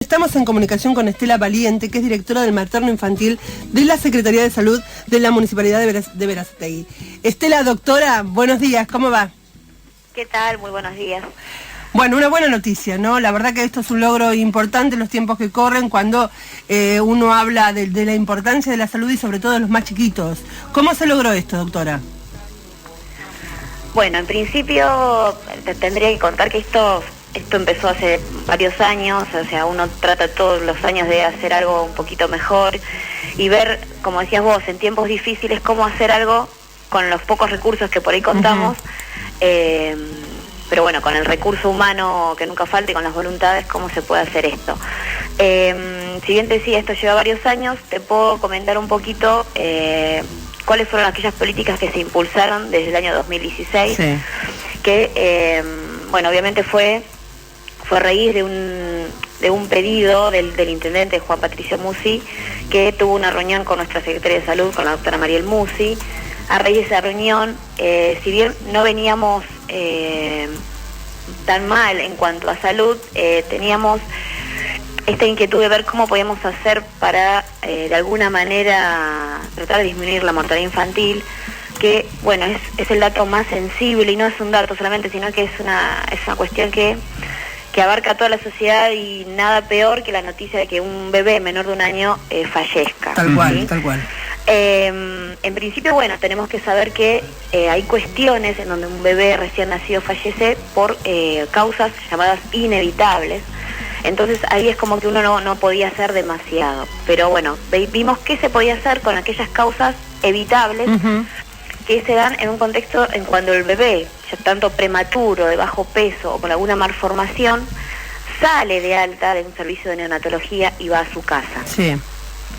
Estamos en comunicación con Estela Valiente, que es directora del Materno Infantil de la Secretaría de Salud de la Municipalidad de Berazategui. Estela, doctora, buenos días, ¿cómo va? ¿Qué tal? Muy buenos días. Bueno, una buena noticia, ¿no? La verdad que esto es un logro importante en los tiempos que corren cuando uno habla de la importancia de la salud y sobre todo de los más chiquitos. ¿Cómo se logró esto, doctora? Bueno, en principio te tendría que contar que esto empezó hace varios años, o sea, uno trata todos los años de hacer algo un poquito mejor y ver, como decías vos, en tiempos difíciles cómo hacer algo con los pocos recursos que por ahí contamos, pero bueno, con el recurso humano que nunca falte, con las voluntades, cómo se puede hacer esto. Si bien te decía, esto lleva varios años, te puedo comentar un poquito cuáles fueron aquellas políticas que se impulsaron desde el año 2016, sí. Que, bueno, obviamente fue a raíz de un pedido del intendente Juan Patricio Musi, que tuvo una reunión con nuestra secretaria de Salud, con la doctora Mariel Musi. A raíz de esa reunión, si bien no veníamos tan mal en cuanto a salud, teníamos esta inquietud de ver cómo podíamos hacer para, de alguna manera, tratar de disminuir la mortalidad infantil, que, bueno, es el dato más sensible, y no es un dato solamente, sino que es una cuestión que abarca a toda la sociedad, y nada peor que la noticia de que un bebé menor de un año fallezca. Tal cual, ¿sí? Tal cual. En principio, bueno, tenemos que saber que hay cuestiones en donde un bebé recién nacido fallece por causas llamadas inevitables. Entonces ahí es como que uno no podía hacer demasiado. Pero bueno, vimos qué se podía hacer con aquellas causas evitables que se dan en un contexto en cuando el bebé, ya tanto prematuro, de bajo peso o con alguna malformación, sale de alta de un servicio de neonatología y va a su casa. Sí.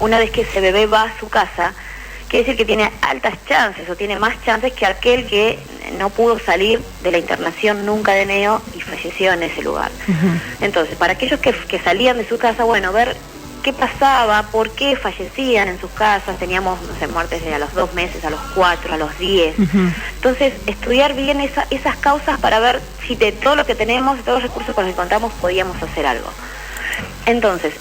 Una vez que ese bebé va a su casa, quiere decir que tiene altas chances, o tiene más chances que aquel que no pudo salir de la internación nunca de neo y falleció en ese lugar. Entonces, para aquellos que salían de su casa, bueno, ver qué pasaba, por qué fallecían en sus casas. Teníamos, no sé, muertes de a los 2 meses, a los 4, a los 10. Entonces, estudiar bien esas causas para ver si de todo lo que tenemos, de todos los recursos con los que contamos, podíamos hacer algo. Entonces,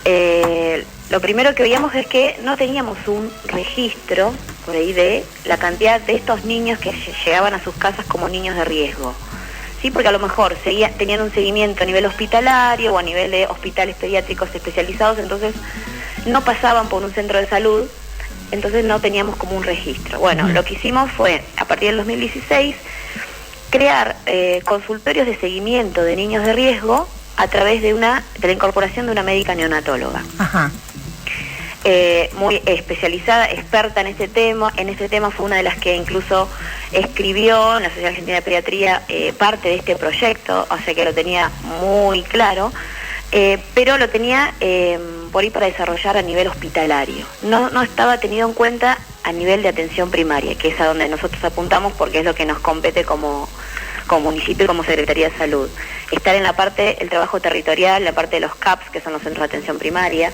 lo primero que veíamos es que no teníamos un registro por ahí de la cantidad de estos niños que llegaban a sus casas como niños de riesgo. Sí, porque a lo mejor tenían un seguimiento a nivel hospitalario o a nivel de hospitales pediátricos especializados, entonces no pasaban por un centro de salud, entonces no teníamos como un registro. Bueno, lo que hicimos fue, a partir del 2016, crear consultorios de seguimiento de niños de riesgo a través de la incorporación de una médica neonatóloga. Ajá. Muy especializada, experta en este tema. En este tema fue una de las que incluso escribió en la Sociedad Argentina de Pediatría parte de este proyecto, o sea que lo tenía muy claro, pero lo tenía por ahí para desarrollar a nivel hospitalario. No estaba tenido en cuenta a nivel de atención primaria, que es a donde nosotros apuntamos porque es lo que nos compete como municipio y como Secretaría de Salud. Estar en la parte, el trabajo territorial, la parte de los CAPS, que son los centros de atención primaria.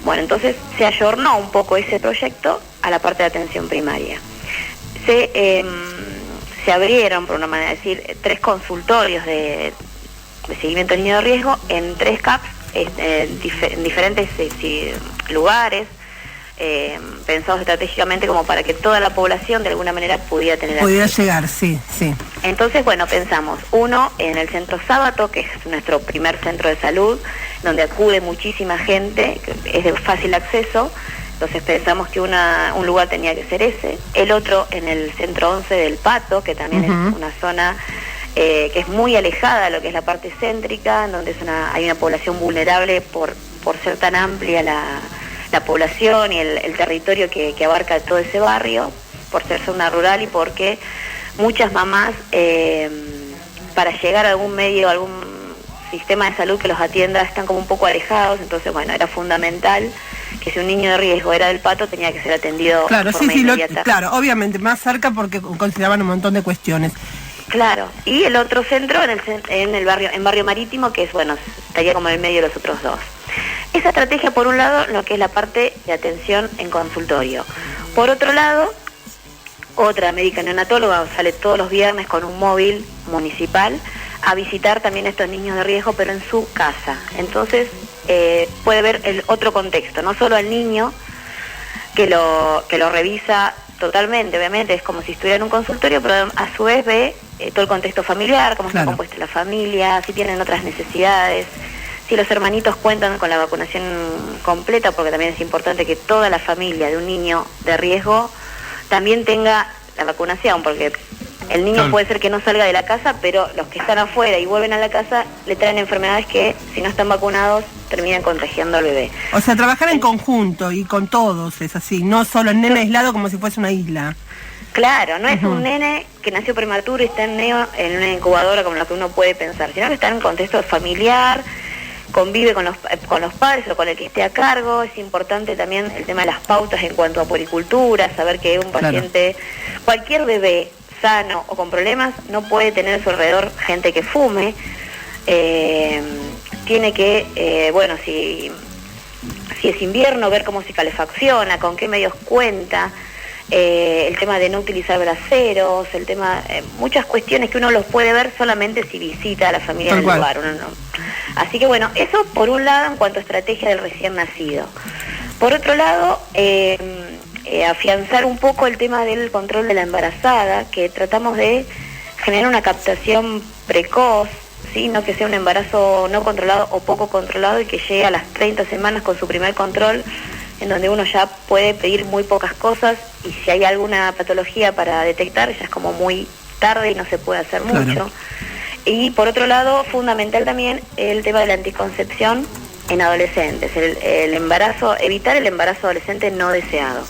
Bueno, entonces se ayornó un poco ese proyecto a la parte de atención primaria. Se abrieron, por una manera de decir, 3 consultorios de seguimiento de niños de riesgo en 3 CAPS, en diferentes lugares, pensados estratégicamente como para que toda la población de alguna manera pudiera tener acceso. Pudiera llegar, sí, sí. Entonces, bueno, pensamos, uno en el Centro Sábato, que es nuestro primer centro de salud, donde acude muchísima gente, que es de fácil acceso, entonces pensamos que un lugar tenía que ser ese. El otro en el Centro 11 del Pato, que también es una zona que es muy alejada de lo que es la parte céntrica, en donde hay una población vulnerable por ser tan amplia la población y el territorio que abarca todo ese barrio, por ser zona rural y porque muchas mamás, para llegar a algún medio, algún sistema de salud que los atienda, están como un poco alejados. Entonces, bueno, era fundamental que si un niño de riesgo era del Pato, tenía que ser atendido de forma inmediata. Claro, obviamente, más cerca porque consideraban un montón de cuestiones. Claro, y el otro centro en Barrio Marítimo, que es, bueno, estaría como en el medio de los otros 2. Esa estrategia, por un lado, lo que es la parte de atención en consultorio. Por otro lado, otra médica neonatóloga sale todos los viernes con un móvil municipal a visitar también a estos niños de riesgo, pero en su casa. Entonces, puede ver el otro contexto, no solo al niño que lo revisa totalmente, obviamente es como si estuviera en un consultorio, pero a su vez ve todo el contexto familiar, cómo está compuesta la familia, si tienen otras necesidades, si los hermanitos cuentan con la vacunación completa, porque también es importante que toda la familia de un niño de riesgo también tenga la vacunación, porque el niño puede ser que no salga de la casa, pero los que están afuera y vuelven a la casa le traen enfermedades que, si no están vacunados, terminan contagiando al bebé. O sea, trabajar en conjunto y con todos es así, no solo el nene aislado como si fuese una isla. Claro, no es un nene que nació prematuro y está en una incubadora como lo que uno puede pensar, sino que está en un contexto familiar, convive con los padres o con el que esté a cargo. Es importante también el tema de las pautas en cuanto a puericultura, saber que un paciente, cualquier bebé sano o con problemas, no puede tener a su alrededor gente que fume. Tiene que, bueno, si es invierno, ver cómo se calefacciona, con qué medios cuenta, el tema de no utilizar braseros, el tema, muchas cuestiones que uno los puede ver solamente si visita a la familia del lugar. Uno no. Así que bueno, eso por un lado en cuanto a estrategia del recién nacido. Por otro lado, afianzar un poco el tema del control de la embarazada, que tratamos de generar una captación precoz, ¿sí? No que sea un embarazo no controlado o poco controlado y que llegue a las 30 semanas con su primer control, en donde uno ya puede pedir muy pocas cosas y si hay alguna patología para detectar ya es como muy tarde y no se puede hacer mucho. Y por otro lado, fundamental también el tema de la anticoncepción en adolescentes, el embarazo, evitar el embarazo adolescente no deseado.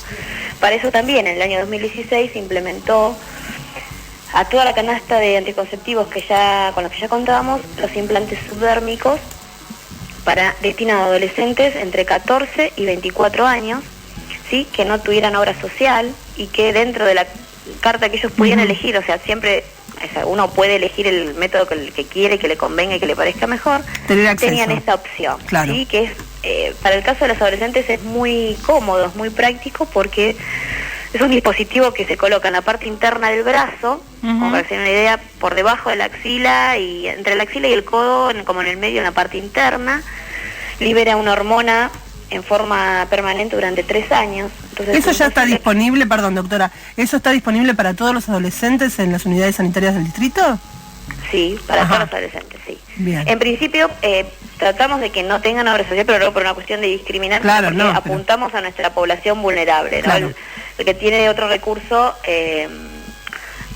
Para eso también en el año 2016 se implementó a toda la canasta de anticonceptivos con los que ya contábamos, los implantes subdérmicos destinados a adolescentes entre 14 y 24 años, ¿sí? Que no tuvieran obra social y que dentro de la carta que ellos podían elegir, o sea, siempre uno puede elegir el método que quiere, que le convenga y que le parezca mejor, tenían esta opción, ¿sí? Que es, para el caso de los adolescentes es muy cómodo, es muy práctico porque es un dispositivo que se coloca en la parte interna del brazo, como para que se den una idea, por debajo de la axila y entre la axila y el codo, como en el medio, en la parte interna, libera una hormona en forma permanente durante 3 años. Entonces, ¿eso ya está disponible, perdón doctora, eso está disponible para todos los adolescentes en las unidades sanitarias del distrito? Sí, para todos los adolescentes, sí. Bien. En principio, tratamos de que no tengan obra social, pero no por una cuestión de discriminar, porque apuntamos a nuestra población vulnerable, ¿no? El que tiene otro recurso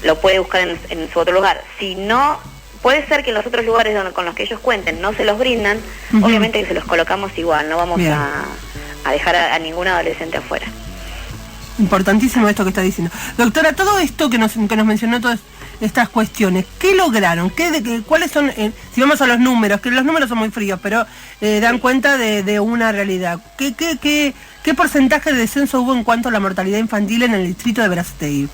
lo puede buscar en su otro lugar. Si no, puede ser que en los otros lugares con los que ellos cuenten no se los brindan, obviamente que se los colocamos igual, no vamos a dejar a ningún adolescente afuera. Importantísimo esto que está diciendo. Doctora, todo esto que nos mencionó, todas estas cuestiones, ¿qué lograron? ¿Cuáles son, si vamos a los números, que los números son muy fríos, pero dan cuenta de una realidad? ¿Qué porcentaje de descenso hubo en cuanto a la mortalidad infantil en el distrito de Berazategui?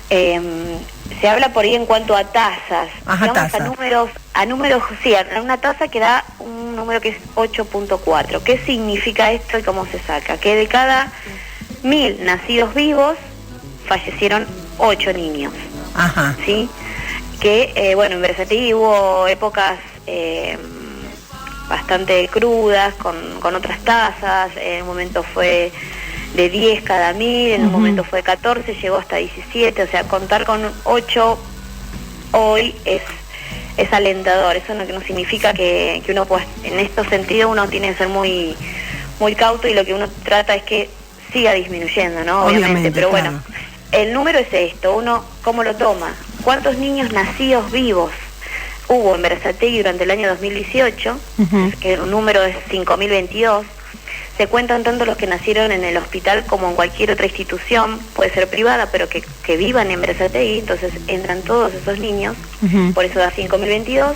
Se habla por ahí en cuanto a tasas. Tasas. A números, sí, a una tasa que da un número que es 8.4. ¿Qué significa esto y cómo se saca? Que de cada 1000 nacidos vivos fallecieron 8 niños. ¿Sí? Que, bueno, en Berazategui hubo épocas bastante crudas, con otras tasas. En un momento fue de 10 cada 1000, en un momento fue 14, llegó hasta 17, o sea, contar con 8 hoy es alentador. Eso no significa que uno pueda, en estos sentidos uno tiene que ser muy, muy cauto y lo que uno trata es que siga disminuyendo, ¿no? Obviamente, pero bueno, el número es esto, uno ¿cómo lo toma? ¿Cuántos niños nacidos vivos hubo en Berazategui durante el año 2018? Que el número es 5.022. Se cuentan tanto los que nacieron en el hospital como en cualquier otra institución, puede ser privada, pero que vivan en Berazategui, entonces entran todos esos niños, por eso da 5.022.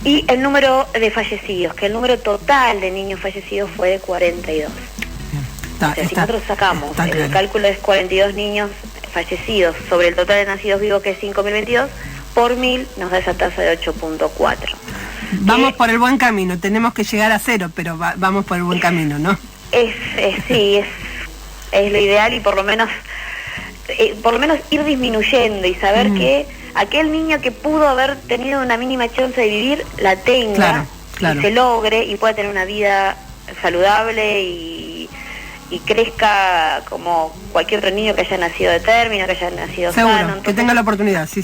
Y el número de fallecidos, que el número total de niños fallecidos fue de 42. O sea, si nosotros sacamos, el cálculo es 42 niños fallecidos sobre el total de nacidos vivos, que es 5.022, por 1000 nos da esa tasa de 8.4. Vamos por el buen camino, tenemos que llegar a 0, pero vamos por el buen camino, ¿no? Sí, es lo ideal y por lo menos ir disminuyendo y saber que aquel niño que pudo haber tenido una mínima chance de vivir, la tenga. Claro. y se logre y pueda tener una vida saludable y crezca como cualquier otro niño que haya nacido de término, que haya nacido Seguro, sano. Entonces, que tenga la oportunidad, sí.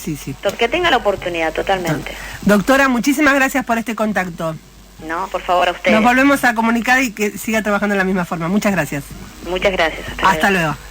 que tenga la oportunidad, totalmente. Doctora, muchísimas gracias por este contacto. No, por favor, a ustedes. Nos volvemos a comunicar y que siga trabajando de la misma forma. Muchas gracias. Muchas gracias. Hasta luego.